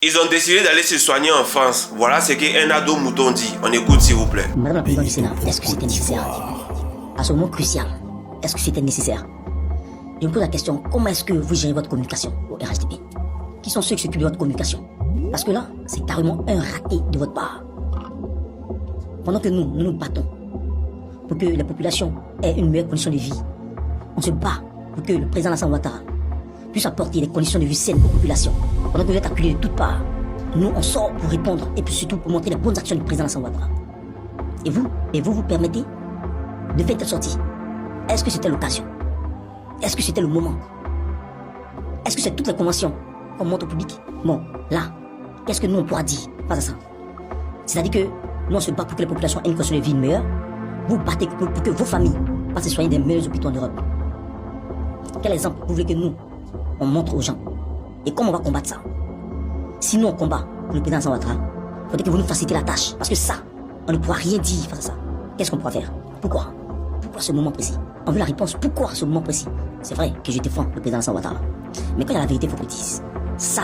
Ils ont décidé d'aller se soigner en France. Voilà ce qu'un ado mouton dit. On écoute s'il vous plaît. Madame la Présidente du Sénat, est-ce que c'était nécessaire? À ce moment crucial, est-ce que c'était nécessaire? Je me pose la question, comment est-ce que vous gérez votre communication au RHDP? Qui sont ceux qui s'occupent de votre communication? Parce que là, c'est carrément un raté de votre part. Pendant que nous nous battons pour que la population ait une meilleure condition de vie, on se bat pour que le président Alassane Ouattara puisse apporter des conditions de vie saines aux populations. Pendant que vous êtes acculés de toutes parts, nous on sort pour répondre et puis surtout pour montrer les bonnes actions du président Alassane Ouattara. Et vous permettez de faire telle sortie. Est-ce que c'était l'occasion? Est-ce que c'était le moment? Est-ce que c'est toutes les conventions qu'on montre au public? Bon, là, qu'est-ce que nous on pourra dire face à ça? C'est-à-dire que nous on se bat pour que les populations aient une condition de vie meilleure. Vous battez pour que vos familles passent se soigner des meilleurs hôpitaux en Europe. Quel exemple vous voulez que nous on montre aux gens? Et comment on va combattre ça? Si nous on combat pour le président Alassane Ouattara, il faudrait que vous nous facilitez la tâche. Parce que ça, on ne pourra rien dire face à ça. Qu'est-ce qu'on pourra faire? Pourquoi? Pourquoi ce moment précis? On veut la réponse. Pourquoi ce moment précis? C'est vrai que je défends le président Alassane Ouattara. Mais quand il y a la vérité, il faut qu'on le dise. Ça,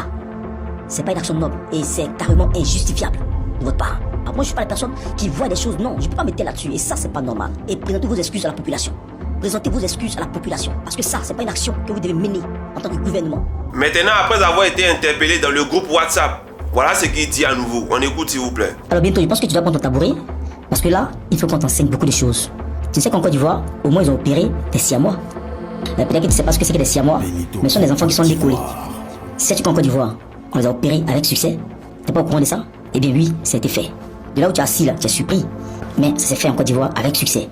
c'est pas une action noble. Et c'est carrément injustifiable de votre part. Alors moi, je suis pas la personne qui voit des choses. Non, je peux pas mettre là-dessus. Et ça, c'est pas normal. Et présentez vos excuses à la population. Présentez vos excuses à la population. Parce que ça, c'est pas une action que vous devez mener en tant que gouvernement. Maintenant, après avoir été interpellé dans le groupe WhatsApp, voilà ce qu'il dit à nouveau. On écoute s'il vous plaît. Alors bientôt, je pense que tu dois prendre ton tabouret. Parce que là, il faut qu'on t'enseigne beaucoup de choses. Tu sais qu'en Côte d'Ivoire, au moins ils ont opéré des Siamois. Peut-être que tu ne sais pas ce que c'est que des Siamois, mais ce sont des enfants qui sont décollés. Sais-tu qu'en Côte d'Ivoire, on les a opérés avec succès? Tu n'es pas au courant de ça? Eh bien oui, ça a été fait. De là où tu es assis là, tu es surpris. Mais ça s'est fait en Côte d'Ivoire avec succès.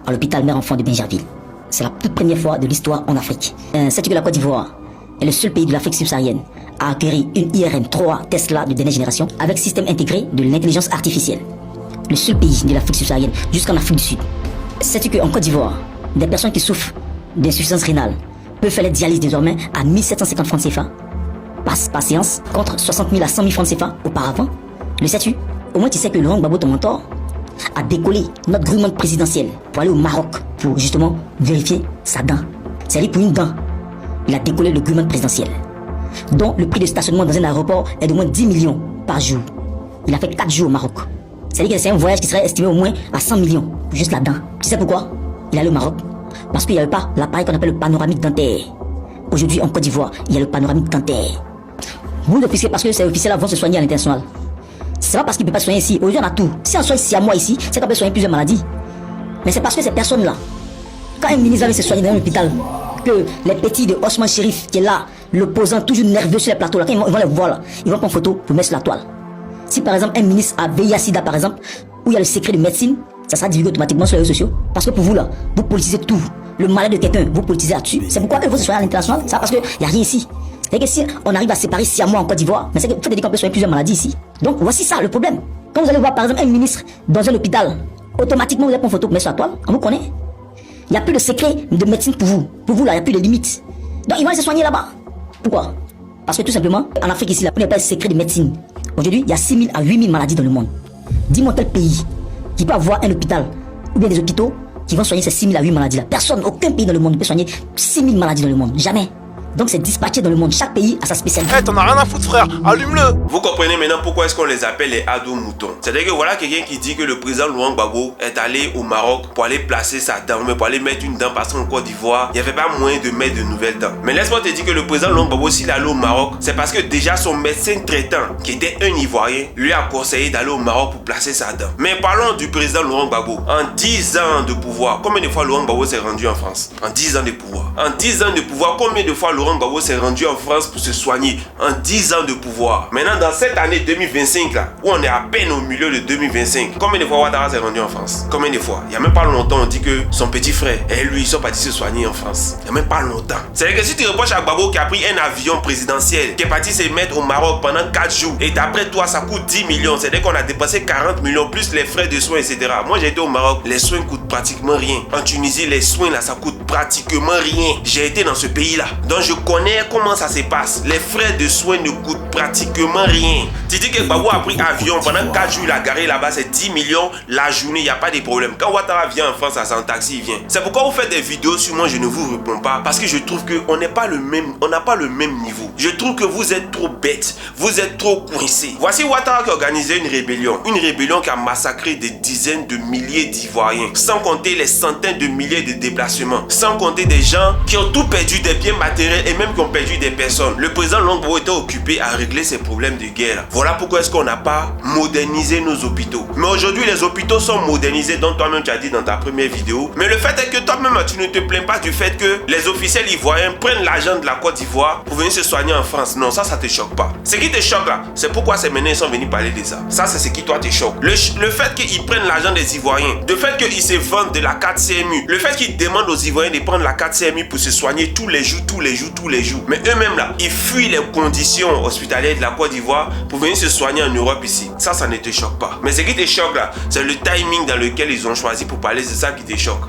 À l'hôpital mère-enfant de Bingerville. C'est la toute première fois de l'histoire en Afrique. Sais-tu que la Côte d'Ivoire est le seul pays de l'Afrique subsaharienne à acquérir une IRM 3 Tesla de dernière génération avec système intégré de l'intelligence artificielle? Le seul pays de l'Afrique subsaharienne jusqu'en Afrique du Sud. Sais-tu qu'en Côte d'Ivoire, des personnes qui souffrent d'insuffisance rénale peuvent faire les dialyses désormais à 1750 francs CFA par séance contre 60 000 à 100 000 francs CFA auparavant? Le sais-tu? Au moins tu sais que Laurent Gbagbo, ton mentor, a décollé notre gouvernement présidentiel pour aller au Maroc pour justement vérifier sa dent. C'est-à-dire pour une dent, il a décollé le gouvernement présidentiel, dont le prix de stationnement dans un aéroport est d'au moins 10 millions par jour. Il a fait 4 jours au Maroc. C'est-à-dire que c'est un voyage qui serait estimé au moins à 100 millions pour juste la dent. Tu sais pourquoi il est allé au Maroc? Parce qu'il n'y avait pas l'appareil qu'on appelle le panoramique dentaire. Aujourd'hui en Côte d'Ivoire, il y a le panoramique dentaire. Vous le puissiez parce que ces officiels-là vont se soigner à l'international. C'est pas parce qu'ils ne peuvent pas se soigner ici. Aujourd'hui on a tout. Si on soigne ici à moi ici, c'est qu'on peut soigner plusieurs maladies. Mais c'est parce que ces personnes-là, quand un ministre va se soigner dans un hôpital, que les petits de Osman Chérif, qui est là, l'opposant toujours nerveux sur les plateaux, là, quand ils vont les voir là, ils vont prendre photo pour mettre sur la toile. Si par exemple un ministre a VIH-Sida par exemple, où il y a le secret de médecine, ça sera divulgué automatiquement sur les réseaux sociaux. Parce que pour vous là, vous politisez tout. Le malade de quelqu'un, vous politisez là-dessus. C'est pourquoi eux vont se soigner à l'international. Ça parce qu'il n'y a rien ici. C'est que si on arrive à séparer Siamois en Côte d'Ivoire, mais c'est que faut dire qu'on peut soigner plusieurs maladies ici. Donc voici ça le problème. Quand vous allez voir par exemple un ministre dans un hôpital, automatiquement vous allez prendre photo pour mettre sur la toile. On vous connaît. Il n'y a plus de secret de médecine pour vous. Pour vous là, il n'y a plus de limites. Donc ils vont aller se soigner là-bas. Pourquoi? Parce que tout simplement, en Afrique ici, là, il n'y a pas de secret de médecine. Aujourd'hui, il y a 6 000 à 8 000 maladies dans le monde. Dis-moi quel pays qui peut avoir un hôpital ou bien des hôpitaux qui vont soigner ces 6 000 à 8 maladies là. Personne, aucun pays dans le monde ne peut soigner 6 000 maladies dans le monde. Jamais. Donc c'est dispatché dans le monde. Chaque pays a sa spécialité. T'en as rien à foutre frère, allume-le. Vous comprenez maintenant pourquoi est-ce qu'on les appelle les ados moutons. C'est-à-dire que voilà quelqu'un qui dit que le président Laurent Gbagbo est allé au Maroc pour aller placer sa dent, mais pour aller mettre une dent parce qu'en Côte d'Ivoire, il n'y avait pas moyen de mettre de nouvelles dents. Mais laisse-moi te dire que le président Laurent Gbagbo, s'il est allé au Maroc, c'est parce que déjà son médecin traitant, qui était un Ivoirien, lui a conseillé d'aller au Maroc pour placer sa dent. Mais parlons du président Laurent Gbagbo. En 10 ans de pouvoir, combien de fois Laurent Gbagbo s'est rendu en France? En 10 ans de pouvoir. En 10 ans de pouvoir, combien de fois Laurent Gbagbo s'est rendu en France pour se soigner? En 10 ans de pouvoir. Maintenant, dans cette année 2025 là, où on est à peine au milieu de 2025, combien de fois Ouattara s'est rendu en France? Combien de fois? Il n'y a même pas longtemps, on dit que son petit frère et lui, ils sont partis se soigner en France. Il n'y a même pas longtemps. C'est-à-dire que si tu reproches à Gbagbo qui a pris un avion présidentiel, qui est parti se mettre au Maroc pendant 4 jours, et d'après toi, ça coûte 10 millions, c'est-à-dire qu'on a dépensé 40 millions, plus les frais de soins, etc. Moi, j'ai été au Maroc, les soins coûtent pratiquement rien. En Tunisie, les soins là, ça coûte pratiquement rien. J'ai été dans ce pays-là. Donc, je connais comment ça se passe. Les frais de soins ne coûtent pratiquement rien. Tu dis que Gbagbo a pris avion pendant 4 jours, il a garé là-bas, c'est 10 millions la journée, il n'y a pas de problème. Quand Ouattara vient en France, c'est en taxi, il vient. C'est pourquoi vous faites des vidéos sur moi, je ne vous réponds pas. Parce que je trouve qu'on n'est pas le même, on n'a pas le même niveau. Je trouve que vous êtes trop bêtes, vous êtes trop coincés. Voici Ouattara qui a organisé une rébellion qui a massacré des dizaines de milliers d'Ivoiriens, sans compter les centaines de milliers de déplacements, sans compter des gens qui ont tout perdu, des biens matériels et même qui ont perdu des personnes. Le président Laurent Gbagbo était occupé à régler ses problèmes de guerre. Voilà pourquoi est-ce qu'on n'a pas modernisé nos hôpitaux. Mais aujourd'hui, les hôpitaux sont modernisés, dont toi-même tu as dit dans ta première vidéo. Mais le fait est que toi-même, tu ne te plains pas du fait que les officiels ivoiriens prennent l'argent de la Côte d'Ivoire pour venir se soigner en France. Non, ça te choque pas. Ce qui te choque là, c'est pourquoi ces maintenant ils sont venus parler de ça. Ça, c'est ce qui toi te choque. Le fait qu'ils prennent l'argent des Ivoiriens, le fait qu'ils se vendent de la carte CMU, le fait qu'ils demandent aux Ivoiriens de prendre la carte CMU pour se soigner tous les jours. Mais eux-mêmes là, ils fuient les conditions hospitalières de la Côte d'Ivoire pour venir se soigner en Europe ici. Ça ne te choque pas. Mais ce qui te choque là, c'est le timing dans lequel ils ont choisi pour parler. C'est ça qui te choque.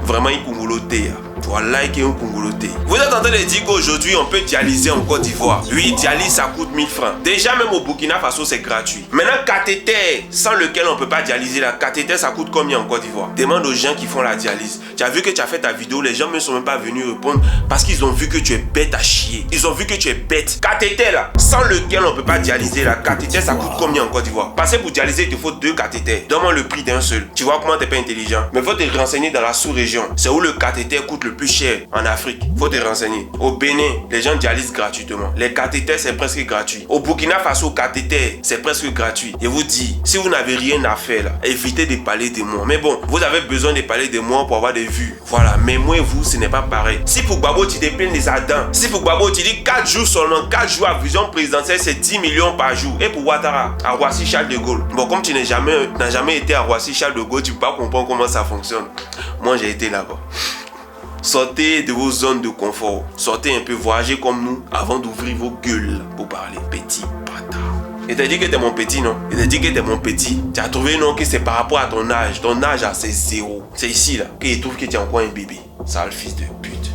Vraiment, ils congolotés. Voilà qui est un congoloté. Vous êtes en train de dire qu'aujourd'hui on peut dialyser en Côte d'Ivoire. Oui, dialyse ça coûte 1000 francs. Déjà même au Burkina Faso c'est gratuit. Maintenant cathéter sans lequel on peut pas dialyser, la cathéter ça coûte combien en Côte d'Ivoire? Demande aux gens qui font la dialyse. Tu as vu que tu as fait ta vidéo, les gens ne sont même pas venus répondre parce qu'ils ont vu que tu es bête à chier. Ils ont vu que tu es bête. Cathéter là, sans lequel on peut pas dialyser, la cathéter ça coûte combien en Côte d'Ivoire? Parce que pour dialyser il te faut 2 cathéters. Donne-moi le prix d'un seul. Tu vois comment t'es pas intelligent. Mais faut te renseigner dans la sous-région. C'est où le cathéter coûte le plus cher en Afrique. Faut te renseigner. Au Bénin, les gens dialysent gratuitement. Les cathéters, c'est presque gratuit. Au Burkina Faso, cathéter, c'est presque gratuit. Je vous dis, si vous n'avez rien à faire là, évitez de parler de moi. Mais bon, vous avez besoin de parler de moi pour avoir des vues. Voilà. Mais moi et vous, ce n'est pas pareil. Si pour Gbagbo, tu te plains des dents. Si pour Gbagbo, tu dis 4 jours seulement, 4 jours à vision présidentielle, c'est 10 millions par jour. Et pour Ouattara, à Roissy Charles de Gaulle. Bon, comme tu n'as jamais été à Roissy Charles de Gaulle, tu ne peux pas comprendre comment ça fonctionne. Moi, j'ai été là-bas. Sortez de vos zones de confort. Sortez un peu, voyagez comme nous avant d'ouvrir vos gueules pour parler. Petit bâtard. Il t'a dit que t'es mon petit, non? Il t'a dit que t'es mon petit. Tu as trouvé, non, que c'est par rapport à ton âge. Ton âge, c'est 0. C'est ici, là, qu'il trouve que tu es encore un bébé. Sale fils de pute.